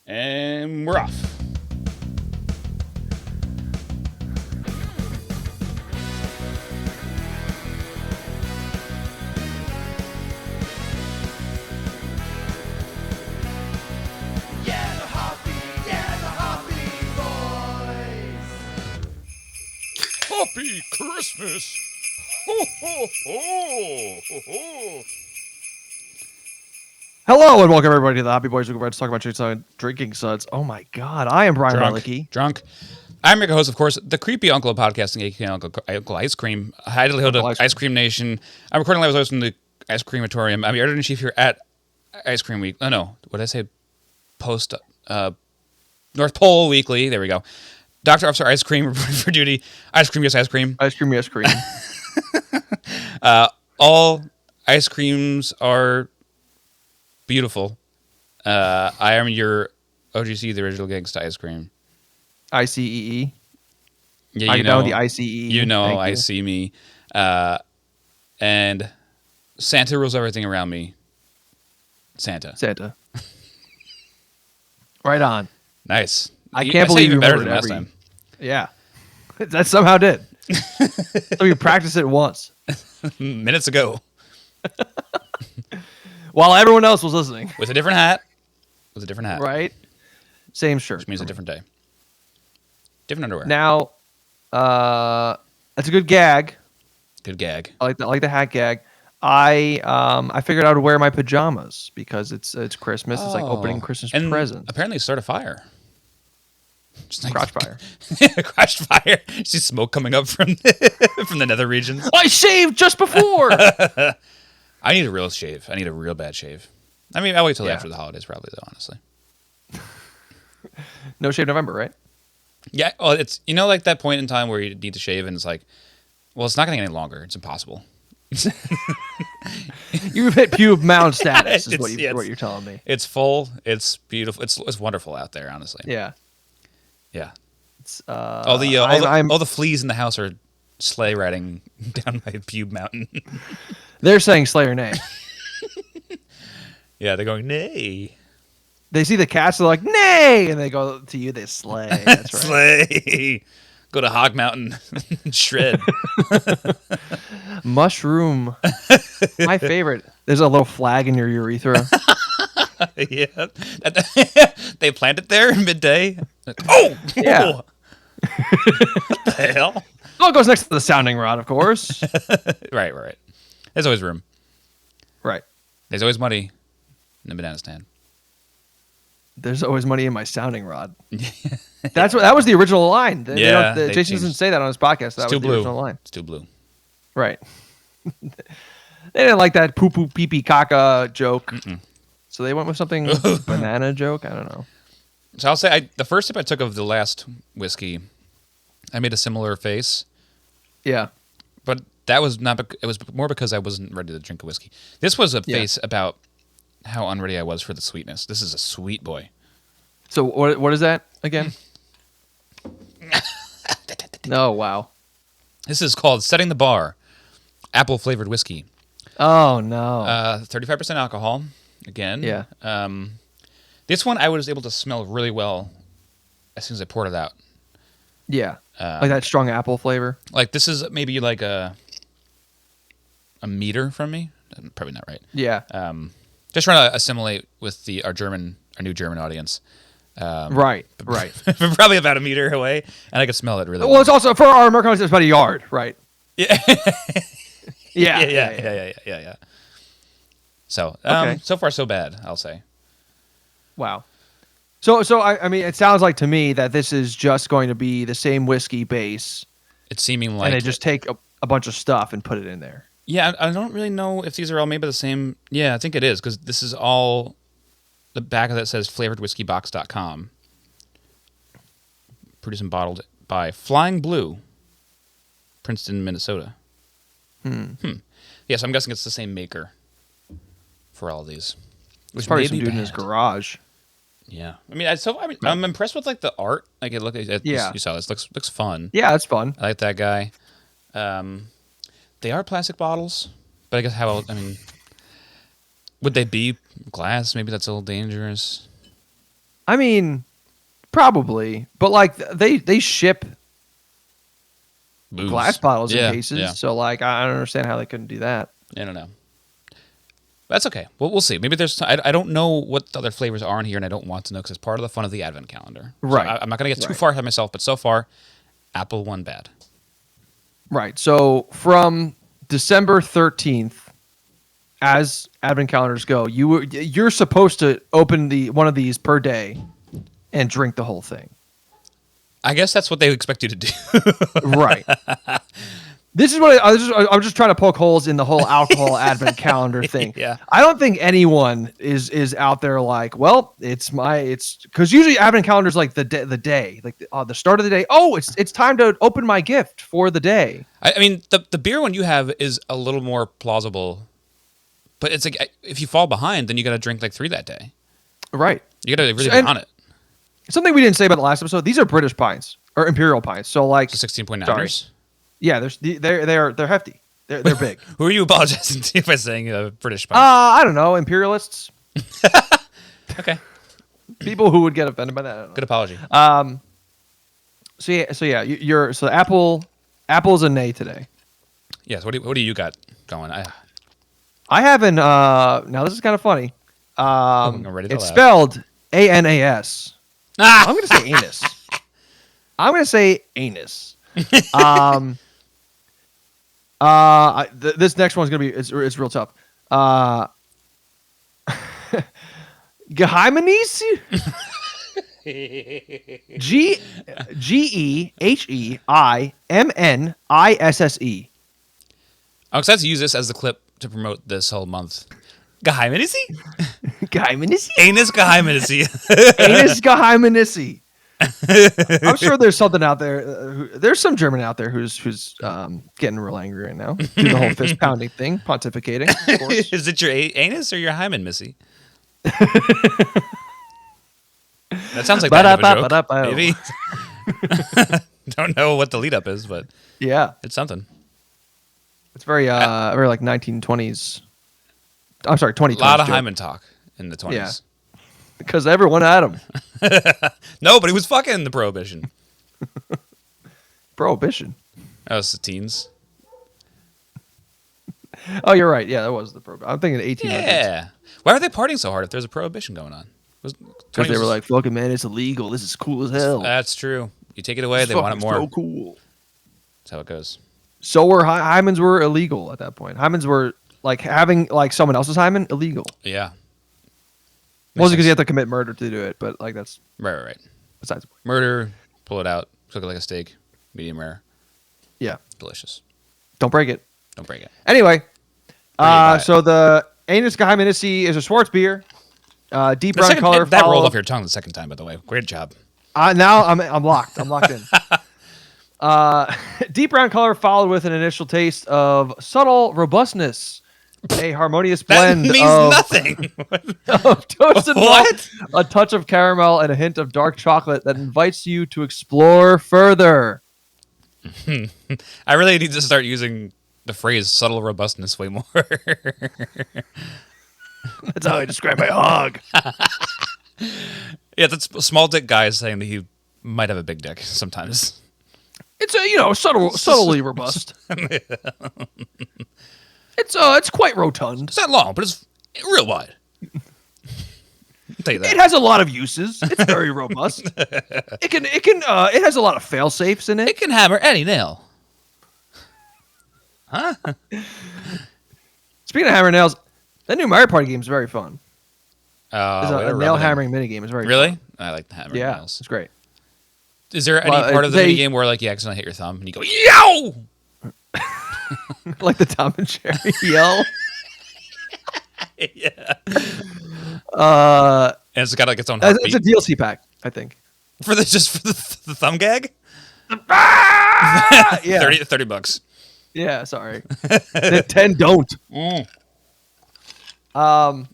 And we're off. Happy Christmas! Ho, ho, ho, ho, ho. Hello and welcome everybody to the Hobby Boys. We're going to talk about drinking suds. Oh my God, I am Brian Malicky. Drunk. I'm your host, of course, the creepy uncle of podcasting, aka Uncle Ice Cream. Hi to the Ice Cream Nation. I'm recording live as from the Ice Creamatorium. I'm your editor-in-chief here at Ice Cream Week. Oh no, what did I say? Post North Pole Weekly. There we go. Dr. Officer Ice Cream reporting for duty. Ice cream, yes, ice cream. Ice cream, yes, cream. All ice creams are beautiful. I am your OGC, the original gangsta ice cream. ICEE. Yeah, I know the ICEE. You know, I see me. And Santa rules everything around me. Santa. Right on. Nice. I can't believe even you better than last time. Yeah. That somehow did. So you practiced it once. Minutes ago. While everyone else was listening. With a different hat. Right? Same shirt. Which means a different day. Different underwear. Now, that's a good gag. Good gag. I like the hat gag. I figured I would wear my pajamas because it's Christmas. It's like opening Christmas presents. Apparently start a fire. Just like crotch fire. Crotch fire. See smoke coming up from the nether regions. I shaved just before. I need a real shave. I need a real bad shave. I mean, I'll wait till after the holidays, probably, though, honestly. No shave November, right? Yeah. Well, it's, like that point in time where you need to shave, and it's like, well, it's not going to get any longer. It's impossible. You've hit pube mound status, is what you're telling me. It's full. It's beautiful. It's wonderful out there, honestly. Yeah. Yeah. It's, all the fleas in the house are sleigh riding down my pube mountain. They're saying slay or nay. Yeah, they're going nay. They see the cats, they're like nay, and they go to you, they slay. That's right. Slay. Go to Hog Mountain, shred. Mushroom. My favorite. There's a little flag in your urethra. Yeah. They plant it there in midday. Oh! Yeah. What the hell? Well, it goes next to the sounding rod, of course. Right. There's always room. Right. There's always money in the banana stand. There's always money in my sounding rod. That was the original line. Jason doesn't say that on his podcast. That was the original line. It's too blue. Right. They didn't like that poo poo pee pee caca joke. Mm-mm. So they went with something banana joke. I don't know. So I'll say the first sip I took of the last whiskey, I made a similar face. Yeah. But that was not. It was more because I wasn't ready to drink a whiskey. This was a face about how unready I was for the sweetness. This is a sweet boy. So what is that again? No, wow. This is called Setting the Bar, apple flavored whiskey. Oh no. 35% alcohol. Again. Yeah. This one I was able to smell really well as soon as I poured it out. Yeah. Like that strong apple flavor. Like this is maybe like a meter from me. Probably not right. Yeah. Just trying to assimilate with our new German audience. Right. Probably about a meter away, and I could smell it really well. Well, it's also for our American audience, it's about a yard, right? Yeah. Yeah. Yeah. So, okay. So far so bad, I'll say. Wow. So I mean, it sounds like to me that this is just going to be the same whiskey base. It's seeming like, and they just take a bunch of stuff and put it in there. Yeah, I don't really know if these are all made by the same. Yeah, I think it is because this is all. The back of that says flavoredwhiskeybox.com. Produced and bottled by Flying Blue, Princeton, Minnesota. Yes, I'm guessing it's the same maker for all of these. There's probably some dude in his garage. Yeah, I mean, I'm impressed with like the art. Like it look, you saw this looks fun. Yeah, it's fun. I like that guy. They are plastic bottles, but I guess would they be glass? Maybe that's a little dangerous. I mean, probably, but like they ship Booze. glass bottles Yeah, in cases, yeah. so like I don't understand how they couldn't do that. I don't know. That's okay. Well, we'll see. Maybe there's. I don't know what the other flavors are in here, and I don't want to know because it's part of the fun of the advent calendar. Right. So I'm not going to get too Right. far ahead of myself, but so far, apple won bad. Right. So from December 13th, as advent calendars go, you're supposed to open one of these per day and drink the whole thing. I guess that's what they expect you to do. Right. This is what I'm just trying to poke holes in the whole alcohol advent calendar thing. Yeah. I don't think anyone is out there like, well, it's because usually advent calendar is like the day, like the start of the day. Oh, it's time to open my gift for the day. I mean, the beer one you have is a little more plausible, but it's like if you fall behind, then you got to drink like 3 that day. Right. You got to really be on it. Something we didn't say about the last episode. These are British pints or imperial pints. So like So 16.9ers. Sorry. Yeah, they're hefty. They're big. Who are you apologizing to by saying British pint? I don't know, imperialists. Okay. People who would get offended by that. I don't know. Good apology. So yeah, you're so Apple's a nay today. Yes. What do you got going? I haven't. Now this is kind of funny. I'm ready to It's laugh. spelled ANAS. Ah! I'm gonna say anus. I'm gonna say anus. This next one's gonna be it's real tough. Geheimenis? GEHEIMNISSE. I'm excited to use this as the clip to promote this whole month. Geheimenissi? Geheimenissi? Anus Geheimenissi. Anus Geheimenissi. I'm sure there's something out there. There's some German out there who's getting real angry right now. Do the whole fist pounding thing, pontificating. Of course. Is it your anus or your hymen, Missy? That sounds like that of a joke. Maybe. Don't know what the lead up is, but Yeah, it's something. it's very very like 1920s. I'm sorry, 2020s. A lot of joke. hymen talk in the 20s. Yeah. Because everyone had them. Nobody was fucking the Prohibition. Prohibition. That was the teens. Oh, you're right. Yeah, that was the prohibition. I'm thinking 1800s. Yeah. Why are they partying so hard if there's a Prohibition going on? Because they were like, fucking man, it's illegal. This is cool as hell. That's true. You take it away, they want it more. So cool. That's how it goes. So were hymens were illegal at that point. Hymens were like having like someone else's hymen illegal. Yeah. Mostly because you have to commit murder to do it, but like that's Right. besides the point. Murder, pull it out, cook it like a steak, medium rare, Yeah. delicious. Don't break it. Don't break it. Anyway, buy it. so the Anus Geheimenissi is a Schwarz beer. Deep brown color. That rolled off your tongue the second time, by the way. Great job. Now I'm locked. I'm locked in. Deep brown color followed with an initial taste of subtle robustness. A harmonious That blend means of, nothing. of toasted What? malt, a touch of caramel, and a hint of dark chocolate that invites you to explore further. I really need to start using the phrase subtle robustness way more. That's how I describe my hog. Yeah, that's a small dick guy saying that he might have a big dick sometimes. It's subtly robust. It's quite rotund. It's not long, but it's real wide. I'll tell you that. It has a lot of uses. It's very robust. It has a lot of fail safes in It it. can hammer any nail. Speaking of hammer nails, that new Mario Party game is very fun. There's Way to a rub nail it in. hammering mini game. It's very Really? fun. I like the hammer Yeah, nails. it's great. Is there any Well, part of the they- mini game where like you accidentally hit your thumb and you go yo? Like the Tom and Jerry yell. Yeah. Uh, And it's got like its own it's heartbeat a DLC pack, I think. for the thumb gag. Yeah, 30 bucks. yeah. Sorry, Nintendo don't.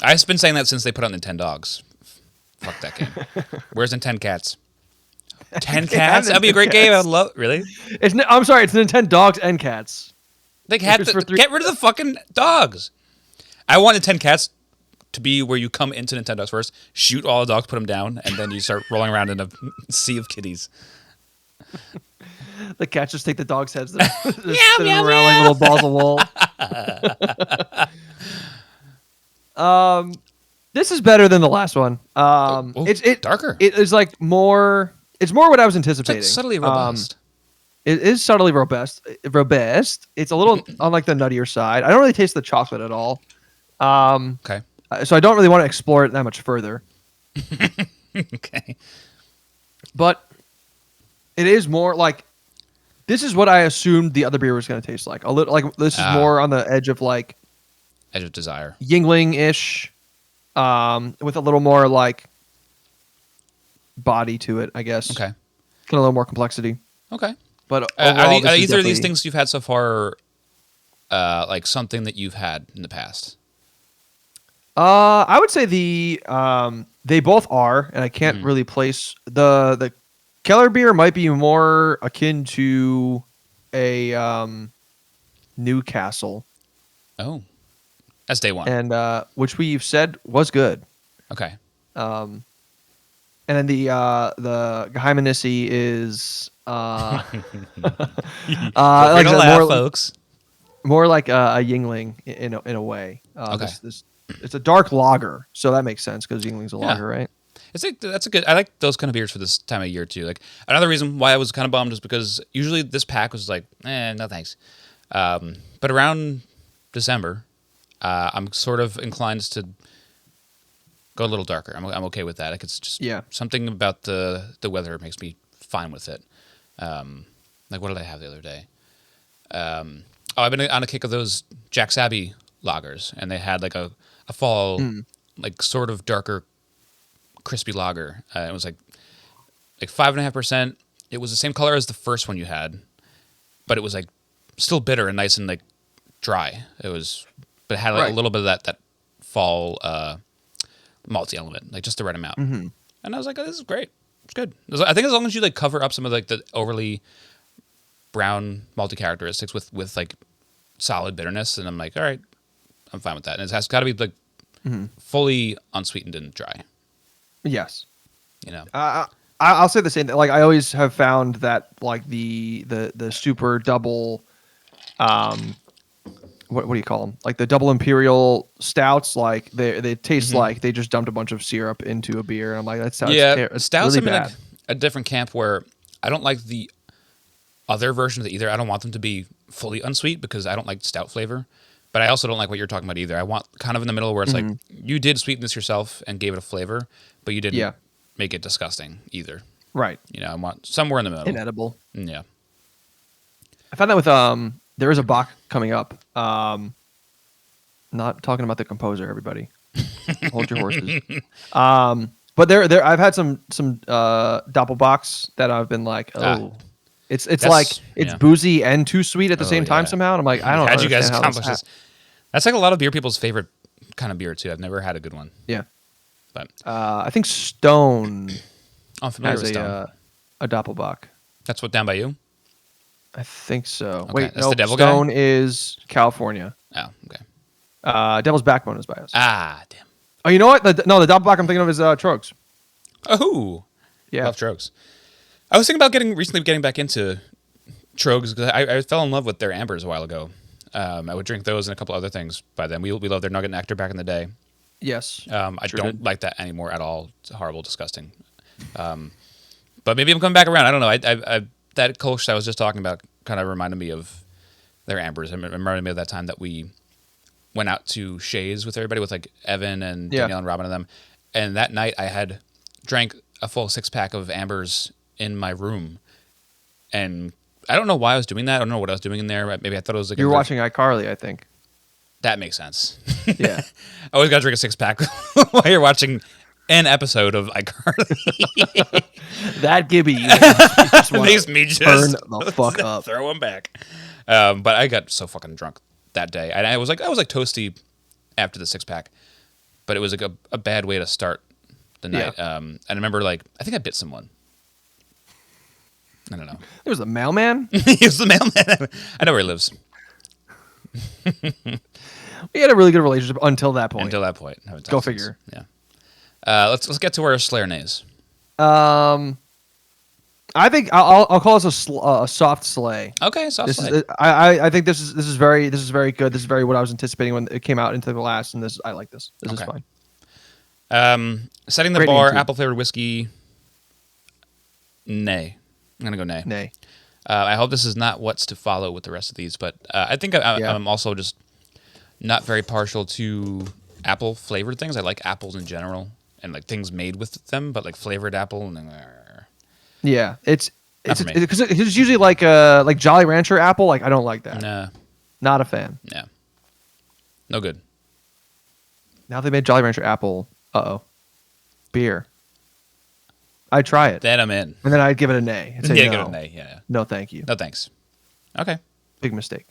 I've been saying that since they put out Nintendogs. Fuck that game. Where's Nintendo Cats? 10 Cats? That'd be a great game. I'd love. Really? I'm sorry, it's Nintendo dogs and cats. They had to Christopher 3 get rid of the fucking dogs. I want Nintendo Cats to be where you come into Nintendo's first, shoot all the dogs, put them down, and then you start rolling around in a sea of kitties. The cats just take the dog's heads, just spin them around like little balls of wool. This is better than the last one. It's darker. It is like more. It's more what I was anticipating. It's like subtly robust. It is subtly robust. Robust. It's a little on like the nuttier side. I don't really taste the chocolate at all. Okay. So I don't really want to explore it that much further. Okay. But it is more like this is what I assumed the other beer was going to taste like. A little like this is more on the edge of like Edge of Desire. Yingling-ish, with a little more like body to it, I guess. Okay. Kind of a little more complexity. Okay. But are overall, either of these things you've had so far like something that you've had in the past? I would say they both are, and I can't really place the Keller beer might be more akin to a Newcastle. Oh, that's day one, and which we've said was good. Okay. And then the Geheimenissi is like laugh, folks. More like a Yingling in a way. Okay. It's a dark lager, so that makes sense because Yingling's a lager, right? That's a good. I like those kind of beers for this time of year too. Like another reason why I was kind of bummed is because usually this pack was like, no thanks. But around December, I'm sort of inclined to go a little darker. I'm okay with that. Like it's just something about the weather makes me fine with it. Like what did I have the other day? I've been on a kick of those Jack Sabby lagers, and they had like a fall, like sort of darker, crispy lager. It was like 5.5%. It was the same color as the first one you had, but it was like still bitter and nice and like dry. But it had like a little bit of that fall malty element, like just the right amount. And I was like, oh, this is great. It's good. I think as long as you like cover up some of like the overly brown malty characteristics with like solid bitterness, and I'm like, all right, I'm fine with that. And it has got to be like fully unsweetened and dry. Yes. You know. I'll say the same thing. Like I always have found that like the super double, what do you call them? Like the double imperial stouts. Like they taste like they just dumped a bunch of syrup into a beer. And I'm like, that sounds stouts. Really I'm in bad. a different camp where I don't like the other version of it either. I don't want them to be fully unsweet because I don't like stout flavor. But I also don't like what you're talking about either. I want kind of in the middle where it's like you did sweeten this yourself and gave it a flavor, but you didn't make it disgusting either. Right. You know, I want somewhere in the middle. Inedible. Yeah. I found that with there is a Bach coming up. Not talking about the composer, everybody. Hold your horses. But there I've had some Doppelbachs that I've been like, it's boozy and too sweet at the same time somehow. And I'm like, I don't know. How'd you guys accomplish this? That's like a lot of beer people's favorite kind of beer too. I've never had a good one. Yeah. But I think Stone I'm familiar with has Stone. a Doppelbach. That's what down by you? I think so. Okay. Wait, That's no, the Devil Stone guy? is California. Oh, okay. Devil's Backbone is by us. Ah, damn. Oh, you know what? The Doppelbach I'm thinking of is Trogs. Oh, yeah. Love Trogs. I was thinking about recently getting back into Trogs because I fell in love with their ambers a while ago. I would drink those and a couple other things by them. We loved their Nugget Nectar back in the day. Yes. I don't like that anymore at all. It's horrible, disgusting. But maybe I'm coming back around. I don't know. I that Kolsch I was just talking about kind of reminded me of their ambers. It reminded me of that time that we went out to Shays with everybody, with like Evan and Danielle and Robin and them. And that night I had drank a full 6-pack of ambers in my room. And I don't know why I was doing that. I don't know what I was doing in there. Maybe I thought it was like you were watching iCarly, I think. That makes sense. Yeah. I always got to drink a 6-pack while you're watching an episode of iCarly. That Gibby makes me just turn the fuck up. Throw him back. But I got so fucking drunk that day. And I was like toasty after the 6-pack. But it was like a bad way to start the night. And I remember I think I bit someone. I don't know. There was a mailman? He was the mailman. I know where he lives. We had a really good relationship until that point. Until that point. Go figure. Yeah. Let's get to our Slayer nays. I think I'll call this a soft slay. Okay, soft slay. I think this is very good. This is very what I was anticipating when it came out into the glass, and I like this. This is fine. Setting the Great bar, name, too. apple flavored whiskey. Nay. I'm gonna go nay. Nay. I hope this is not what's to follow with the rest of these, but I think I'm also just not very partial to apple flavored things. I like apples in general and like things made with them, but like flavored apple. Yeah, it's for me. because it's usually like Jolly Rancher apple. Like I don't like that. Nah. Not a fan. Yeah. No good. Now they made Jolly Rancher apple. Beer. I'd try it. Then I'm in. And then I'd give it a nay. I'd say Yeah, no. give it a nay. Yeah. No, thank you. No thanks. Okay. Big mistake.